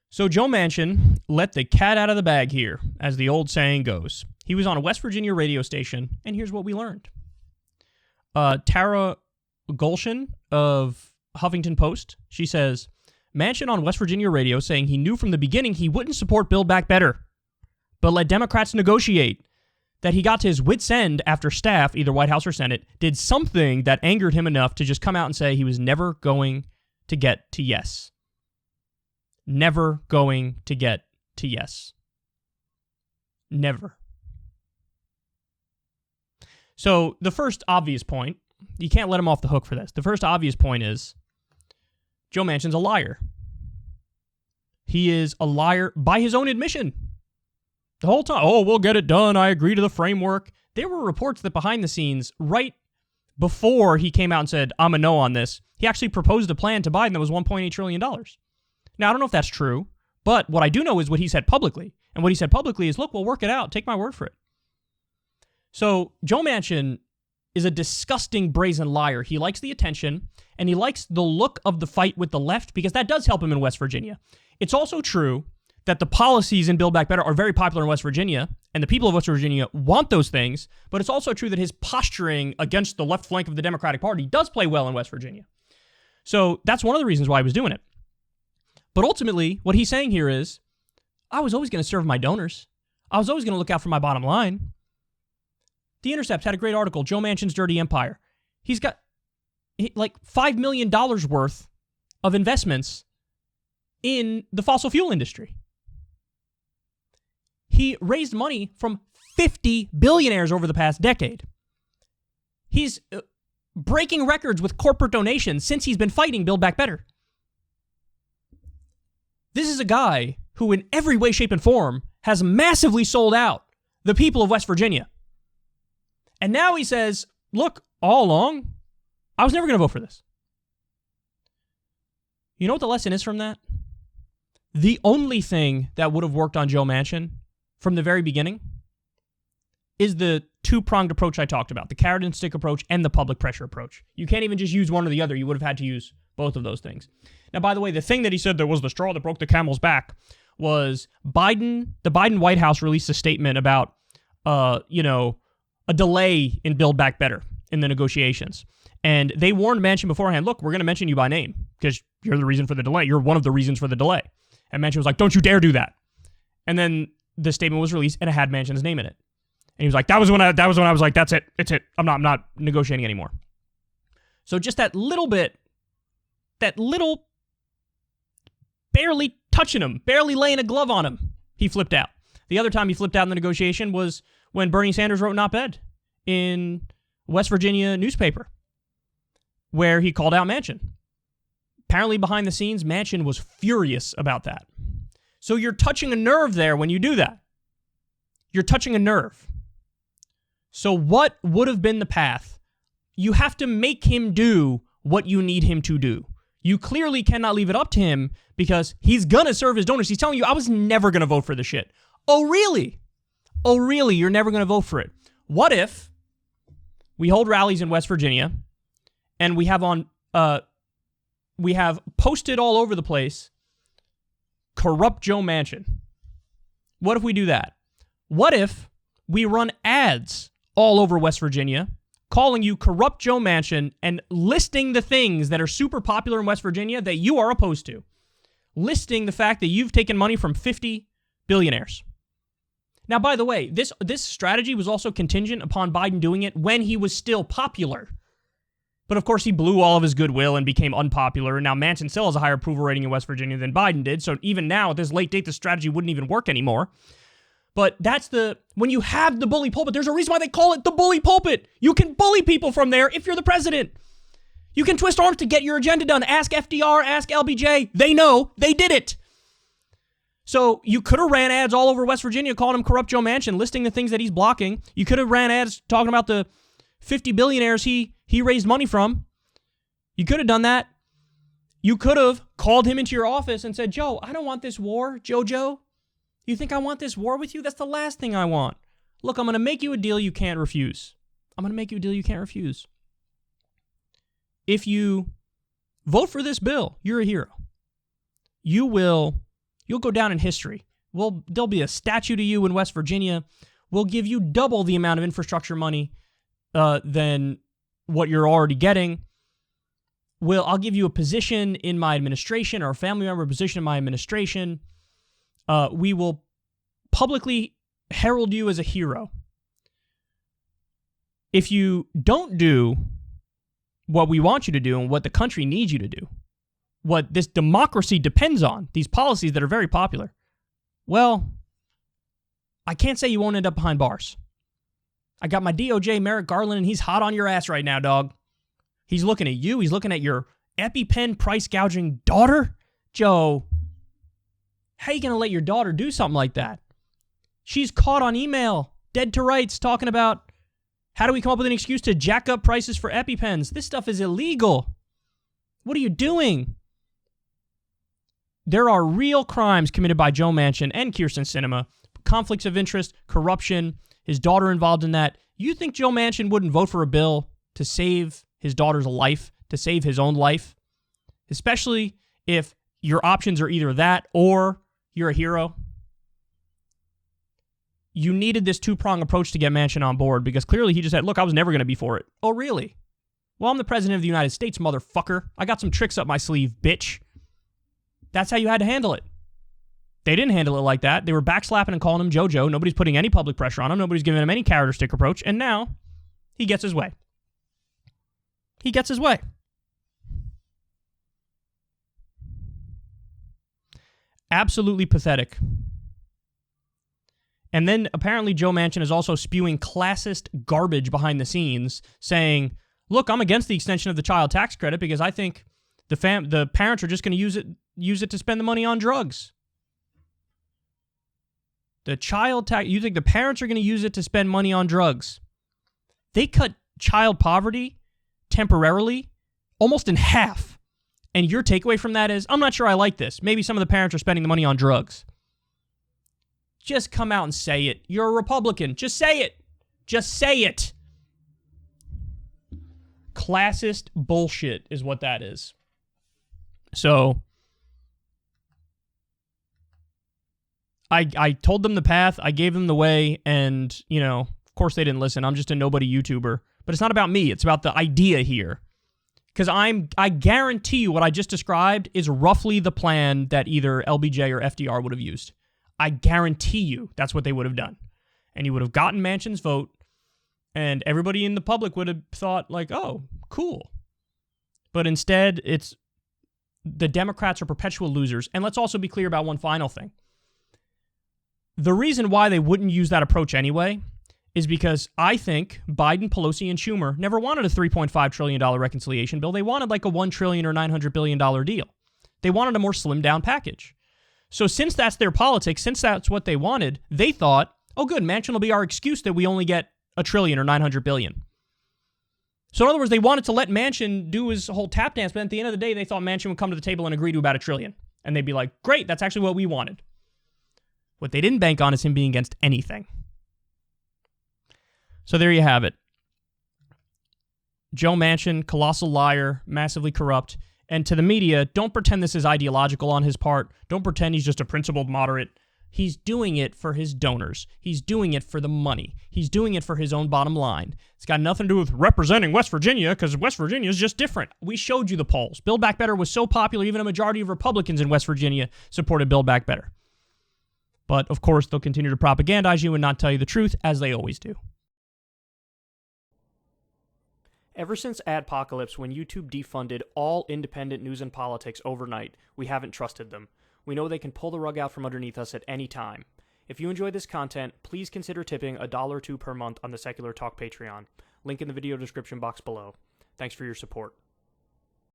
So Joe Manchin let the cat out of the bag here, as the old saying goes. He was on a West Virginia radio station, and here's what we learned. Tara Golshin of Huffington Post, she says, Manchin on West Virginia radio saying he knew from the beginning he wouldn't support Build Back Better, but let Democrats negotiate. That he got to his wit's end after staff, either White House or Senate, did something that angered him enough to just come out and say he was never going to get to yes. Never going to get to yes. Never. So the first obvious point, you can't let him off the hook for this. The first obvious point is Joe Manchin's a liar. He is a liar by his own admission. The whole time, oh, we'll get it done. I agree to the framework. There were reports that behind the scenes, right before he came out and said, I'm a no on this, he actually proposed a plan to Biden that was $1.8 trillion. Now, I don't know if that's true, but what I do know is what he said publicly. And what he said publicly is, look, we'll work it out. Take my word for it. So Joe Manchin is a disgusting, brazen liar. He likes the attention, and he likes the look of the fight with the left because that does help him in West Virginia. It's also true that the policies in Build Back Better are very popular in West Virginia, and the people of West Virginia want those things, but it's also true that his posturing against the left flank of the Democratic Party does play well in West Virginia. So that's one of the reasons why he was doing it. But ultimately, what he's saying here is, I was always going to serve my donors. I was always going to look out for my bottom line. The Intercept had a great article, Joe Manchin's Dirty Empire. He's got like $5 million worth of investments in the fossil fuel industry. He raised money from 50 billionaires over the past decade. He's breaking records with corporate donations since he's been fighting Build Back Better. This is a guy who in every way, shape, and form has massively sold out the people of West Virginia. And now he says, look, all along, I was never going to vote for this. You know what the lesson is from that? The only thing that would have worked on Joe Manchin from the very beginning is the two-pronged approach I talked about, the carrot and stick approach and the public pressure approach. You can't even just use one or the other. You would have had to use both of those things. Now, by the way, the thing that he said that was the straw that broke the camel's back was the Biden White House released a statement about, a delay in Build Back Better in the negotiations. And they warned Manchin beforehand, look, we're going to mention you by name because you're the reason for the delay. You're one of the reasons for the delay. And Manchin was like, don't you dare do that. And then the statement was released and it had Manchin's name in it. And he was like, that was when I was like, that's it. It's it. I'm not negotiating anymore. So just that little barely touching him, barely laying a glove on him, he flipped out. The other time he flipped out in the negotiation was when Bernie Sanders wrote an op-ed in West Virginia newspaper where he called out Manchin. Apparently behind the scenes, Manchin was furious about that. So you're touching a nerve there when you do that. You're touching a nerve. So what would have been the path? You have to make him do what you need him to do. You clearly cannot leave it up to him because he's going to serve his donors. He's telling you, I was never going to vote for this shit. Oh, really? Oh, really? You're never going to vote for it. What if we hold rallies in West Virginia and we have posted all over the place, corrupt Joe Manchin? What if we do that? What if we run ads all over West Virginia calling you corrupt Joe Manchin and listing the things that are super popular in West Virginia that you are opposed to? Listing the fact that you've taken money from 50 billionaires. Now, by the way, this strategy was also contingent upon Biden doing it when he was still popular. But of course, he blew all of his goodwill and became unpopular. And now Manchin still has a higher approval rating in West Virginia than Biden did. So even now, at this late date, the strategy wouldn't even work anymore. But when you have the bully pulpit, there's a reason why they call it the bully pulpit. You can bully people from there if you're the president. You can twist arms to get your agenda done. Ask FDR, ask LBJ. They know, they did it. So you could have ran ads all over West Virginia calling him corrupt Joe Manchin, listing the things that he's blocking. You could have ran ads talking about the 50 billionaires he raised money from. You could have done that. You could have called him into your office and said, Joe, I don't want this war. Joe, you think I want this war with you? That's the last thing I want. Look, I'm going to make you a deal you can't refuse. If you vote for this bill, you're a hero. You'll go down in history. There'll be a statue to you in West Virginia. We'll give you double the amount of infrastructure money than what you're already getting. I'll give you a position in my administration or a family member position in my administration. We will publicly herald you as a hero. If you don't do what we want you to do and what the country needs you to do, what this democracy depends on, these policies that are very popular, well, I can't say you won't end up behind bars. I got my DOJ, Merrick Garland, and he's hot on your ass right now, dog. He's looking at you. He's looking at your EpiPen price gouging daughter. Joe, how you going to let your daughter do something like that? She's caught on email, dead to rights, talking about how do we come up with an excuse to jack up prices for EpiPens? This stuff is illegal. What are you doing? There are real crimes committed by Joe Manchin and Kyrsten Sinema, conflicts of interest, corruption, his daughter involved in that. You think Joe Manchin wouldn't vote for a bill to save his daughter's life, to save his own life? Especially if your options are either that or you're a hero. You needed this two-prong approach to get Manchin on board because clearly he just said, look, I was never going to be for it. Oh, really? Well, I'm the president of the United States, motherfucker. I got some tricks up my sleeve, bitch. That's how you had to handle it. They didn't handle it like that. They were backslapping and calling him JoJo. Nobody's putting any public pressure on him. Nobody's giving him any carrot or stick approach. And now he gets his way. He gets his way. Absolutely pathetic. And then apparently Joe Manchin is also spewing classist garbage behind the scenes, saying, look, I'm against the extension of the child tax credit because I think the parents are just going to use it to spend the money on drugs. The child tax, you think the parents are going to use it to spend money on drugs. They cut child poverty temporarily almost in half. And your takeaway from that is, I'm not sure I like this. Maybe some of the parents are spending the money on drugs. Just come out and say it. You're a Republican. Just say it. Just say it. Classist bullshit is what that is. So, I told them the path, I gave them the way, and, of course they didn't listen. I'm just a nobody YouTuber. But it's not about me. It's about the idea here. Because I guarantee you what I just described is roughly the plan that either LBJ or FDR would have used. I guarantee you that's what they would have done. And you would have gotten Manchin's vote, and everybody in the public would have thought, like, oh, cool. But instead, it's the Democrats are perpetual losers. And let's also be clear about one final thing. The reason why they wouldn't use that approach anyway is because I think Biden, Pelosi, and Schumer never wanted a $3.5 trillion reconciliation bill. They wanted like a $1 trillion or $900 billion deal. They wanted a more slimmed down package. So since that's their politics, since that's what they wanted, they thought, oh good, Manchin will be our excuse that we only get $1 trillion or $900 billion. So in other words, they wanted to let Manchin do his whole tap dance, but at the end of the day, they thought Manchin would come to the table and agree to about $1 trillion. And they'd be like, great, that's actually what we wanted. What they didn't bank on is him being against anything. So there you have it. Joe Manchin, colossal liar, massively corrupt. And to the media, don't pretend this is ideological on his part. Don't pretend he's just a principled moderate. He's doing it for his donors. He's doing it for the money. He's doing it for his own bottom line. It's got nothing to do with representing West Virginia, because West Virginia is just different. We showed you the polls. Build Back Better was so popular, even a majority of Republicans in West Virginia supported Build Back Better. But, of course, they'll continue to propagandize you and not tell you the truth, as they always do. Ever since Adpocalypse, when YouTube defunded all independent news and politics overnight, we haven't trusted them. We know they can pull the rug out from underneath us at any time. If you enjoy this content, please consider tipping $1 or $2 per month on the Secular Talk Patreon. Link in the video description box below. Thanks for your support.